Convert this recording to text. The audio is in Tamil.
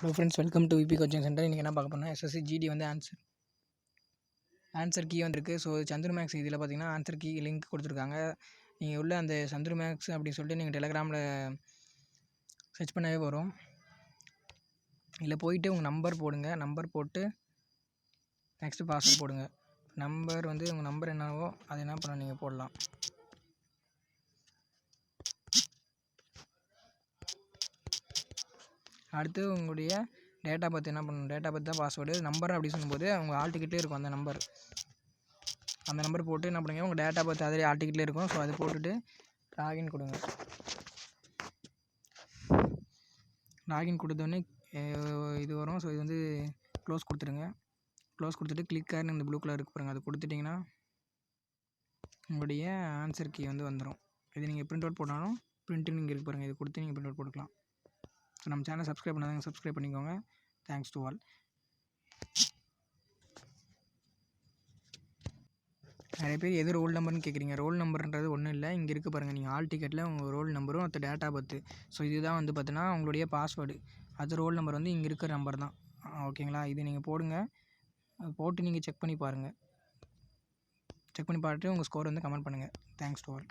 Hello friends, welcome to VP coaching centre. இன்றைக்கி என்ன பார்க்க போனால் எஸ்எஸ்சி ஜிடி வந்து ஆன்சர் கீ வந்துருக்கு. ஸோ சந்துரு மேக்ஸ் இதில் பார்த்தீங்கன்னா ஆன்சர் கீ லிங்க் கொடுத்துருக்காங்க. நீங்கள் உள்ள அந்த சந்துரு மேக்ஸ் அப்படின்னு சொல்லிட்டு நீங்கள் டெலகிராமில் சர்ச் பண்ணவே வரும். இதில் போயிட்டு உங்கள் நம்பர் போடுங்க. நம்பர் போட்டு நெக்ஸ்ட்டு பாஸ்வேர்ட் போடுங்க. நம்பர் வந்து உங்கள் நம்பர் என்னவோ அதை என்ன பண்ண நீங்கள் போடலாம். அடுத்து உங்களுடைய டேட்டா பர்த் என்ன பண்ணணும், டேட்டா பர்த் தான் பாஸ்வேர்டு. நம்பர் அப்படி சொல்லும்போது உங்கள் ஆல் டிக்கெட்லேயே இருக்கும் அந்த நம்பர் போட்டு என்ன பண்ணுங்க, உங்கள் டேட்டா பர்த் அதிலே ஆல் டிக்கெட்லேயே இருக்கும். ஸோ அது போட்டுட்டு லாகின் கொடுங்க. லாகின் கொடுத்தோடனே இது வரும். ஸோ இது வந்து க்ளோஸ் கொடுத்துருங்க. க்ளோஸ் கொடுத்துட்டு கிளிக்கார்னு இந்த ப்ளூ கலர் இருக்கு பாருங்கள், அது கொடுத்துட்டிங்கன்னா உங்களுடைய ஆன்சர் கீ வந்து வந்துடும். இது நீங்கள் பிரிண்ட் அவுட் போட்டாலும் பிரிண்ட்டுன்னு இங்கே இருக்கு பாருங்கள், இது கொடுத்து நீங்கள் பிரிண்ட் அவுட் போட்டுக்கலாம். ஸோ நம்ம சேனல் சப்ஸ்கிரைப் பண்ணாதவங்க சப்ஸ்கிரைப் பண்ணிக்கோங்க. Thanks to all. நிறைய பேர் எது ரோல் நம்பர்னு கேட்குறீங்க. ரோல் நம்பர்ன்றது ஒன்றும் இல்லை, இங்கே இருக்குது பாருங்கள். நீங்கள் ஆல் டிக்கெட்டில் உங்கள் ரோல் நம்பரும் அந்த டேட்டா பர்த்து. ஸோ இதுதான் வந்து பார்த்தீங்கன்னா உங்களுடைய பாஸ்வேர்டு. அது ரோல் நம்பர் வந்து இங்கே இருக்கிற நம்பர் தான். ஓகேங்களா? இது நீங்கள் போடுங்க. போட்டு நீங்கள் செக் பண்ணி பாருங்கள். செக் பண்ணி பார்த்துட்டு உங்கள் ஸ்கோர் வந்து கமெண்ட் பண்ணுங்கள். Thanks to all.